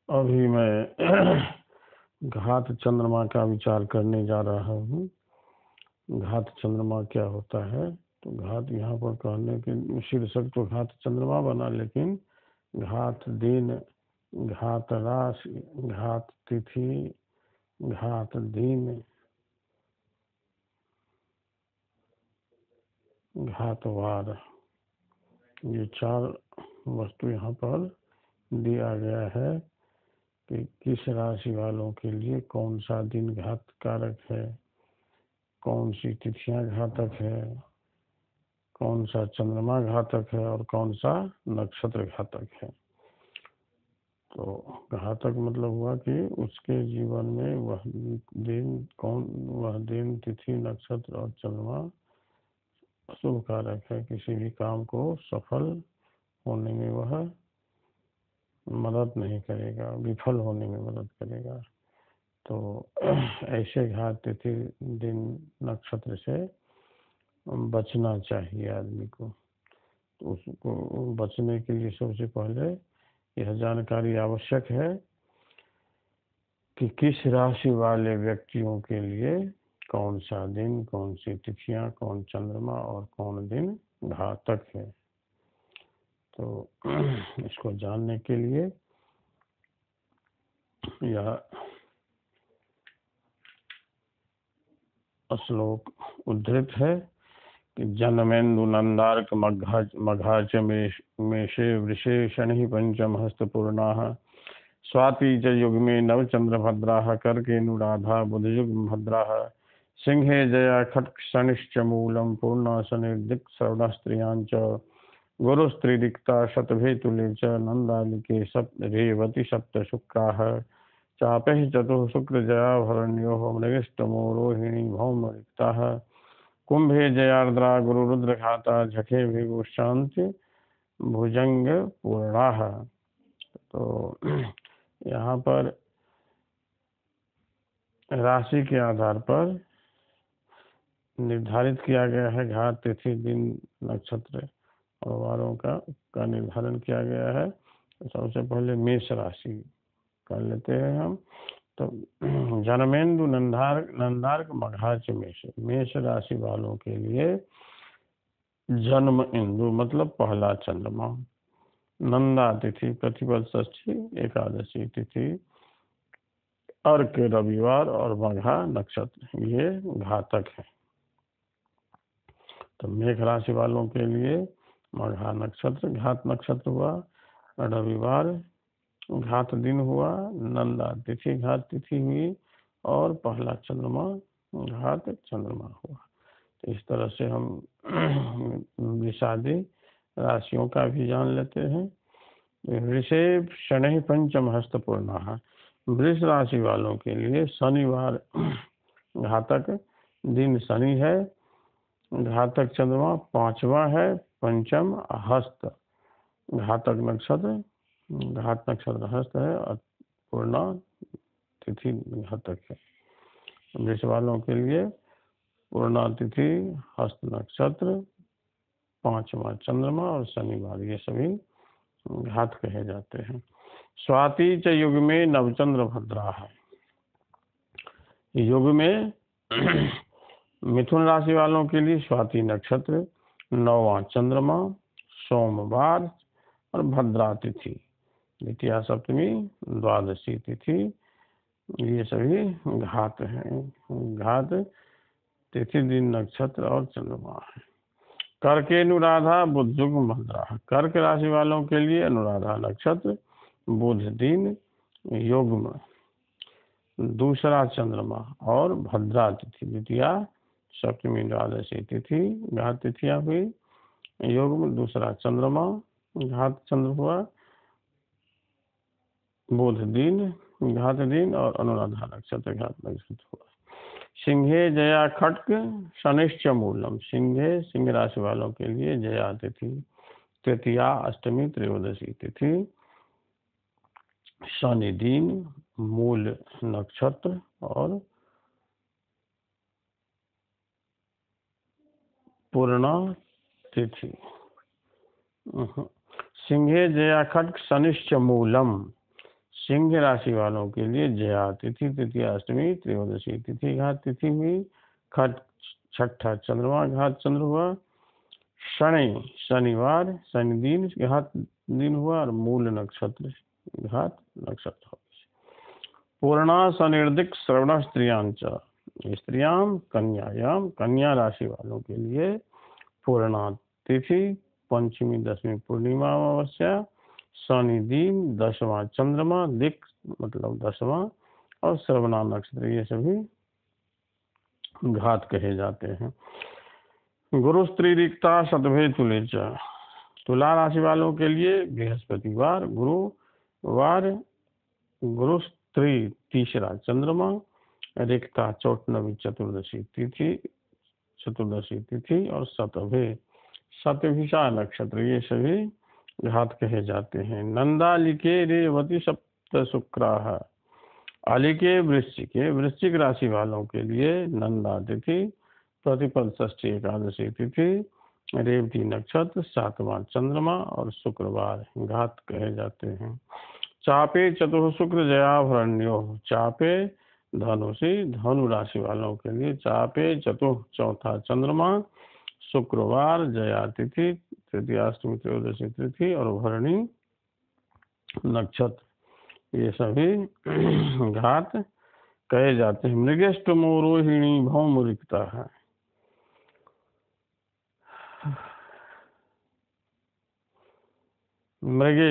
अभी मैं घात चंद्रमा का विचार करने जा रहा हूँ। घात चंद्रमा क्या होता है? तो घात यहाँ पर कहने के शीर्षक तो घात चंद्रमा बना, लेकिन घात दिन, घात राशि, घात तिथि, घात दिन, घात वार, ये 4 वस्तु यहाँ पर दिया गया है कि किस राशि वालों के लिए कौन सा दिन घात कारक है, कौन सी तिथियां घातक है, कौन सा चंद्रमा घातक है और कौन सा नक्षत्र घातक है। तो घातक मतलब हुआ कि उसके जीवन में वह दिन तिथि नक्षत्र और चंद्रमा शुभ कारक है, किसी भी काम को सफल होने में वह मदद नहीं करेगा, विफल होने में मदद करेगा। तो ऐसे घात तिथि दिन नक्षत्र से बचना चाहिए आदमी को। तो उसको बचने के लिए सबसे पहले यह जानकारी आवश्यक है कि किस राशि वाले व्यक्तियों के लिए कौन सा दिन, कौन सी तिथियां, कौन चंद्रमा और कौन दिन घातक है। तो इसको जानने के लिए यह श्लोक उद्धृत है कि जन्मेन्दु नंदार्क मघा च मेषे वृषे शनि पंचम हस्तपूर्णाः स्वाति च युग्मे नवचंद्रभद्राः कर्केनुराधा बुधयुग्म भद्राः सिंहे जया खट्क शनिश्च मूलम पूर्णा शनिर्दिक् श्रवणस्त्रियां च गुरुस्त्रिदिक्ता शतभेतुले च नंदालिके रेवती सप्त शुक्राः चापैः चतुः शुक्रजयाभरण्योः मृगष्टमो रोहिणी भौम रिक्ताः कुंभे जयार्द्रा गुरुरुद्रघाता झके भृगुशांति भुजंग पूर्णाः। तो यहाँ पर राशि के आधार पर निर्धारित किया गया है, घात तिथि दिन नक्षत्र और वारों का निर्धारण किया गया है। तो सबसे पहले मेष राशि कर लेते हैं हम। तो जन्मेन्दु नंदार्क मघाच मेष राशि वालों के लिए जन्म इंदु मतलब पहला चंद्रमा, नंदा तिथि प्रतिपद षष्ठी एकादशी तिथि, अर्क रविवार और मघा नक्षत्र ये घातक है। तो मेष राशि वालों के लिए मघा नक्षत्र घात नक्षत्र हुआ, रविवार घात दिन हुआ, नंदा तिथि घात तिथि हुई और पहला चंद्रमा घात चंद्रमा हुआ। तो इस तरह से हम विषादी राशियों का भी जान लेते हैं। वृषेभ शनि पंचम हस्तपूर्णः वृष राशि वालों के लिए शनिवार घातक दिन शनि है, घातक चंद्रमा 5वां है, पंचम हस्त घातक नक्षत्र, घात नक्षत्र हस्त है और पूर्णा तिथि घातक है। वृष वालों के लिए पूर्णा तिथि, हस्त नक्षत्र, 5वां चंद्रमा और शनिवार ये सभी घात कहे जाते हैं। स्वाति च युग में नवचंद्र भद्रा है। युग में मिथुन राशि वालों के लिए स्वाति नक्षत्र, 9वां चंद्रमा, सोमवार और भद्रा तिथि, द्वितीया सप्तमी द्वादशी तिथि ये सभी घात हैं। घात तिथि दिन नक्षत्र और चंद्रमा है। कर्के अनुराधा बुध युग्म भद्रा, कर्क राशि वालों के लिए अनुराधा नक्षत्र, बुध दिन युग्म, दूसरा चंद्रमा और भद्रा तिथि द्वितीया सप्तमी द्वादशी तिथि घात तिथियां हुई। युग्म दूसरा चंद्रमा घात चंद्र हुआ, बुध दिन घात दिन और अनुराधा नक्षत्र घात नक्षत्र हुआ। सिंहे जया खट्क शनिश्च मूलम, सिंह राशि वालों के लिए जया तिथि, तृतीया अष्टमी त्रयोदशी तिथि, शनि दिन, मूल नक्षत्र और पूर्णा तिथि। सिंहे जया खट्क शनिश्च मूलम, सिंह राशि वालों के लिए जया तिथि, तृतीयाष्टमी, त्रयोदशी तिथि घात तिथि हुई। खट छठा चंद्रमा घात चंद्र हुआ। शनि शनिवार शनि दिन घात दिन हुआ और मूल नक्षत्र घात नक्षत्र हो। पूर्णा सनिर्दिक श्रवण स्त्रियांच स्त्रियाम कन्यायाम कन्या राशि वालों के लिए पूर्णा तिथि, पंचमी दशमी पूर्णिमा अमावस्या, शनि दिन, 10वां चंद्रमा दिक मतलब 10वां और श्रवणा नक्षत्र, ये सभी घात कहे जाते हैं। गुरु स्त्री रिक्ता शतभे तुलेच तुला राशि वालों के लिए बृहस्पतिवार गुरुवार, गुरु स्त्री तीसरा चंद्रमा, रिक्ता चौथनवी चतुर्दशी तिथि और शतभिषा नक्षत्र, ये सभी घात कहे जाते हैं। नंदालिके रेवती सप्त शुक्राः आलिके वृश्चिक राशि वालों के लिए नंदा तिथि, प्रतिपद षष्ठी एकादशी तिथि, रेवती नक्षत्र, 7वां चंद्रमा और शुक्रवार घात कहे जाते हैं। चापे चतुः शुक्र जयाभरण्यो चापे धनुषी धनु राशि वालों के लिए चापे चतुः चौथा चंद्रमा, शुक्रवार, जया तिथि, तृतीयाष्टमी त्रयोदशी तिथि और भरणी नक्षत्र, ये सभी घात कहे जाते हैं। मृगेष्टमो रोहिणी भौम रिक्ता है।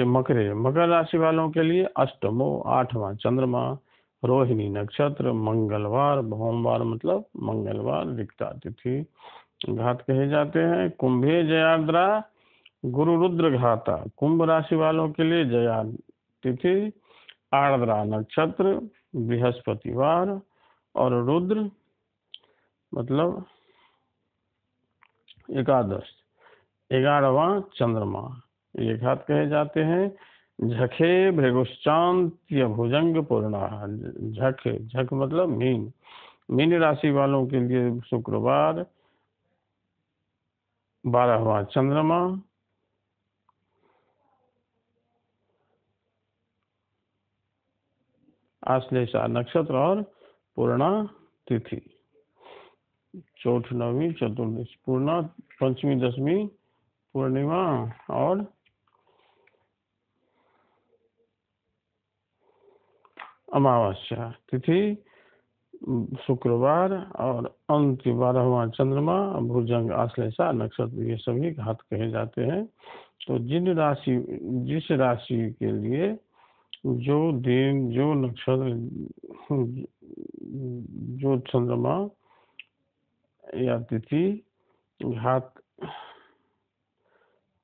मकर राशि वालों के लिए अष्टमो 8वां चंद्रमा, रोहिणी नक्षत्र, मंगलवार भौमवार मतलब मंगलवार, रिक्ता तिथि घात कहे जाते हैं। कुंभे जयाद्रा गुरु रुद्र घाता कुंभ राशि वालों के लिए जया तिथि, आर्द्रा नक्षत्र, बृहस्पतिवार और रुद्र मतलब एकादश 11वां चंद्रमा, ये घात कहे जाते हैं। झखे भृगुश्चांत्य भुजंग पूर्णा झक मतलब मीन राशि वालों के लिए शुक्रवार, 12वां चंद्रमा, आश्लेषा नक्षत्र और पूर्णा तिथि, चौथ नवी चतुर्दशी पूर्णा, पंचमी दशमी पूर्णिमा और अमावस्या तिथि शुक्रवार और अंत 12वां चंद्रमा, भुजंग, आश्लेषा नक्षत्र, ये सभी घात कहे जाते हैं। तो जिस राशि के लिए जो दिन जो नक्षत्र जो चंद्रमा या तिथि घात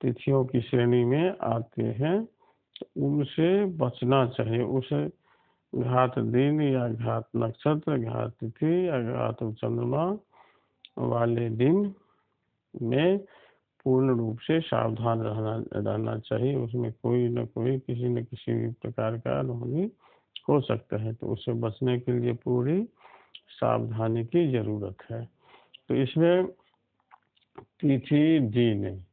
तिथियों की श्रेणी में आते हैं तो उनसे बचना चाहिए। उस घात दिन या घात नक्षत्र, घात तिथि या घात चंद्रमा वाले दिन में पूर्ण रूप से सावधान रहना चाहिए। उसमें कोई न कोई किसी न किसी भी प्रकार का अनहोनी हो सकता है, तो उससे बचने के लिए पूरी सावधानी की जरूरत है। तो इसमें तिथि दिन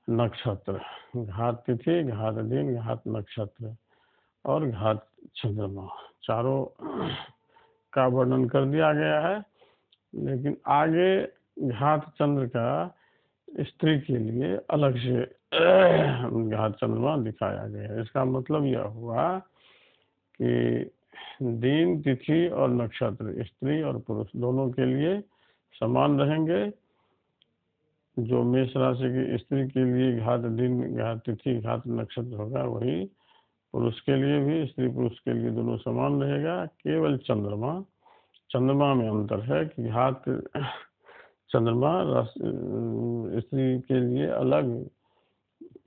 नक्षत्र, घात तिथि, घात दिन, घात नक्षत्र और घात चंद्रमा चारों का वर्णन कर दिया गया है। लेकिन आगे घात चंद्र का स्त्री के लिए अलग से घात चंद्रमा दिखाया गया है। इसका मतलब यह हुआ कि दिन तिथि और नक्षत्र स्त्री और पुरुष दोनों के लिए समान रहेंगे। जो मेष राशि की स्त्री के लिए घात दिन, घात तिथि, घात नक्षत्र होगा, वही पुरुष के लिए भी स्त्री पुरुष के लिए दोनों समान रहेगा। केवल चंद्रमा में अंतर है कि घात चंद्रमा स्त्री के लिए अलग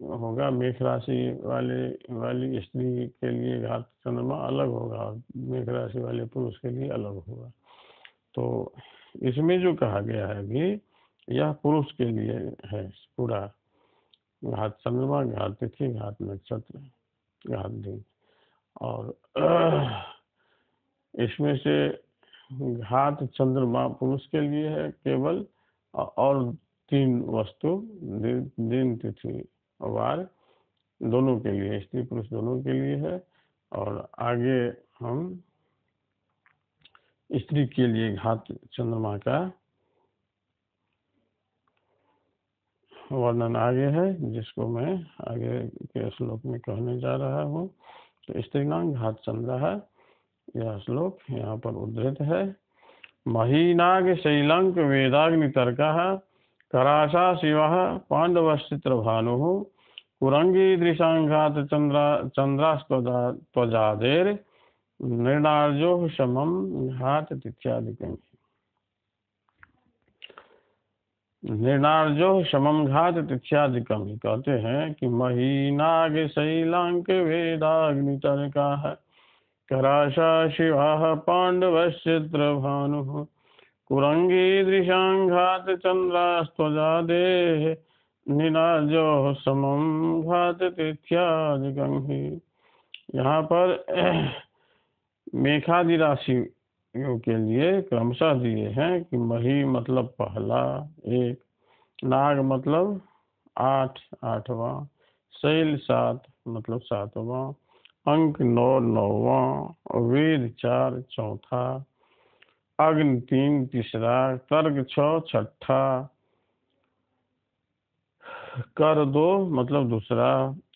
होगा, मेष राशि वाली स्त्री के लिए घात चंद्रमा अलग होगा, मेष राशि वाले पुरुष के लिए अलग होगा। तो इसमें जो कहा गया है अभी यह पुरुष के लिए है पूरा, घात चंद्रमा, घात तिथि, घात नक्षत्र, घात दिन। और इसमें से घात चंद्रमा पुरुष के लिए है केवल, और 3 वस्तु दिन तिथि वार दोनों के लिए, स्त्री पुरुष दोनों के लिए है। और आगे हम स्त्री के लिए घात चंद्रमा का वर्णन आगे है, जिसको मैं आगे के श्लोक में कहने जा रहा हूँ। तो स्त्रीणाम घात चंद्र है, यह श्लोक यहाँ पर उद्धृत है। महीनाग शैलंक वेदाग्नि तर्क कराशा शिव पांडवश्चित्र भानु कुरंगी दृशांघात चंद्रास्त्वजादेर नृणार्जो समम घात इत्यादि। निर्णार्जो समम घात इत्यादिकम ही कहते हैं कि महीनाग शैलांक वेदाग्नि तर्का है कराशा शिवा पांडवश्चित्र भानु कुरंगी दृशांघात चंद्रास्त्वजादे निराजो समम घात इत्यादिकम ही। यहाँ पर मेघादि राशियों के लिए क्रमशः दिए हैं कि मही मतलब पहला एक, नाग मतलब 8 8वां, शैल 7 मतलब 7वां, अंक 9 9वां, वेद 4 चौथा, अग्नि 3 तीसरा, तर्क 6 छठा, कर 2 मतलब दूसरा,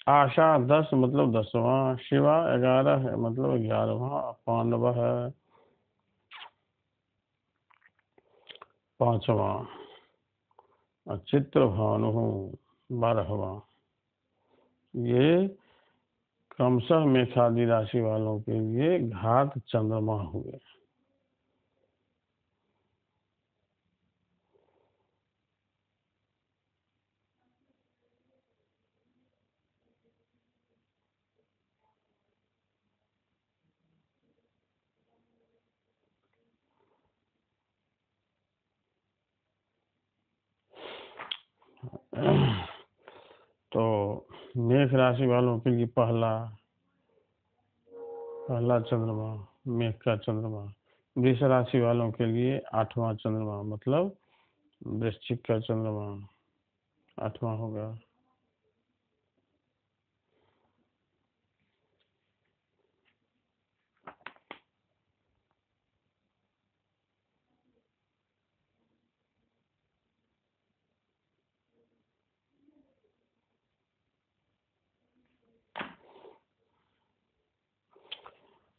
आशा 10 मतलब 10वां, शिवा 11 है मतलब 11वां, पांडव है 5वां, चित्र भानु 12वां। ये क्रमशः मेषादि राशि वालों के लिए घात चंद्रमा हुए। तो मेष राशि वालों के लिए पहला चंद्रमा मेघ का चंद्रमा, वृष राशि वालों के लिए 8वां चंद्रमा मतलब वृश्चिक का चंद्रमा 8वां होगा।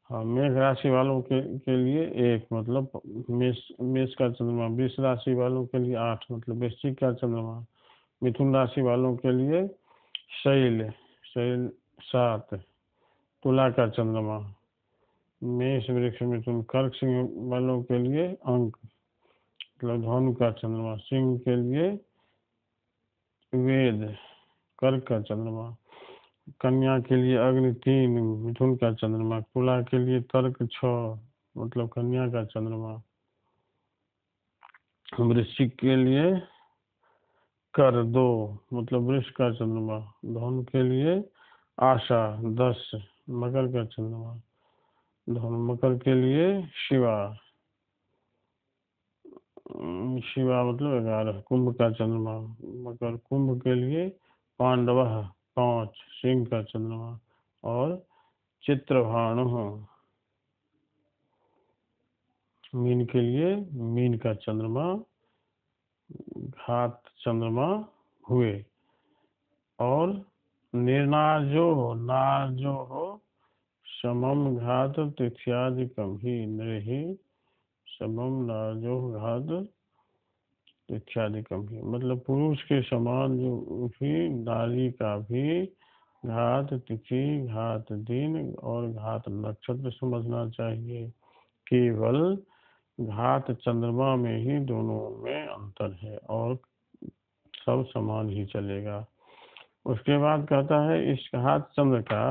हाँ, मेघ राशि वालों के लिए एक मतलब मेष का चंद्रमा, वृष राशि वालों के लिए 8 मतलब वृश्चिक का चंद्रमा, मिथुन राशि वालों के लिए शैल 7, तुला का चंद्रमा, मेष वृक्ष मिथुन कर्क सिंह वालों के लिए अंक मतलब धनु का चंद्रमा, सिंह के लिए वेद कर्क का चंद्रमा, कन्या के लिए अग्नि 3 मिथुन का चंद्रमा, तुला के लिए तर्क 6 मतलब कन्या का चंद्रमा, वृश्चिक के लिए कर 2 मतलब वृष का चंद्रमा, धनु के लिए आशा 10 मकर का चंद्रमा, धनु मकर के लिए शिवा मतलब 11 कुंभ का चंद्रमा, मकर कुंभ के लिए पांडव 5 सिंह का चंद्रमा और चित्रभानु मीन के लिए मीन का चंद्रमा घात चंद्रमा हुए। और निर्नाजो हो समम घात तिथ्यादि कम ही नृहि समम नाजो घात इत्यादि कम ही मतलब पुरुष के समान जो भी नारी का भी घात तिथि घात दिन और घात नक्षत्र समझना चाहिए। केवल घात चंद्रमा में ही दोनों में अंतर है और सब समान ही चलेगा। उसके बाद कहता है इस घात चंद्र का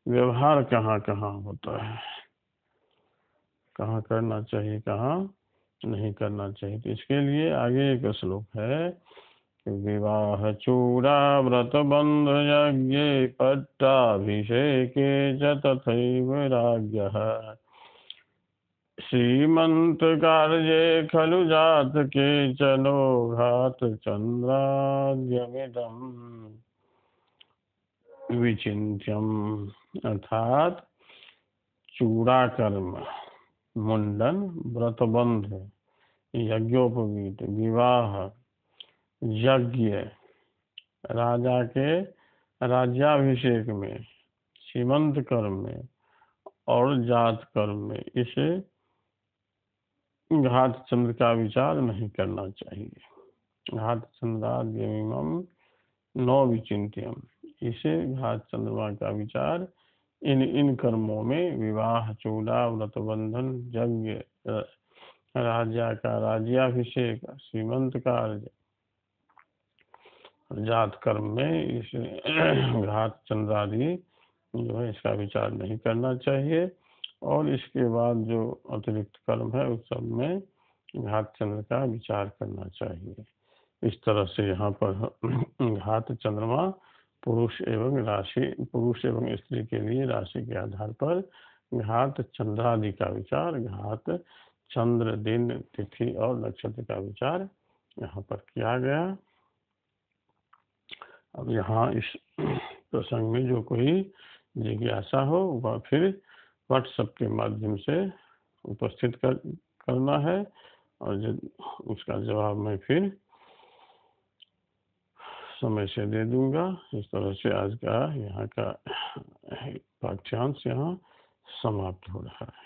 व्यवहार कहाँ कहाँ होता है, कहाँ करना चाहिए कहाँ नहीं करना चाहिए। तो इसके लिए आगे एक श्लोक है कि विवाह चूड़ा व्रत बंध यज्ञ पट्टाभिषेके च तथैव राज्ञः श्रीमंत कार्ये खलु जात के चलो घात चंद्राद्यमिदं विचिन्त्यम्। अर्थात चूड़ा कर्म, मुंडन, व्रतबंध, यज्ञोपवीत, विवाह, यज्ञ, राजा के राज्याभिषेक में, सीमंत कर्म में और जात कर्म में इसे घात चंद्र का विचार नहीं करना चाहिए। घात चंद्राद्यमिमं नौ विचिंत्यम, इसे घात चंद्रमा का विचार इन कर्मों में, विवाह, चूड़ा, व्रतबंधन, यज्ञ, राजा का राज्याभिषेक, सीमंत कार्य, जात कर्म में इसे घात चंद्रादि जो है इसका विचार नहीं करना चाहिए। और इसके बाद जो अतिरिक्त कर्म है उस सब में घात चंद्र का विचार करना चाहिए। इस तरह से यहाँ पर घात चंद्रमा पुरुष एवं स्त्री के लिए राशि के आधार पर घात चंद्रादि का विचार, घात चंद्र, दिन, तिथि और नक्षत्र का विचार यहाँ पर किया गया। अब यहाँ इस प्रसंग में जो कोई जिज्ञासा हो वह फिर व्हाट्सएप के माध्यम से उपस्थित करना है और उसका जवाब मैं फिर समय से दे दूंगा। इस तरह से आज का यहाँ का पाठ्यांश यहाँ समाप्त हो रहा है।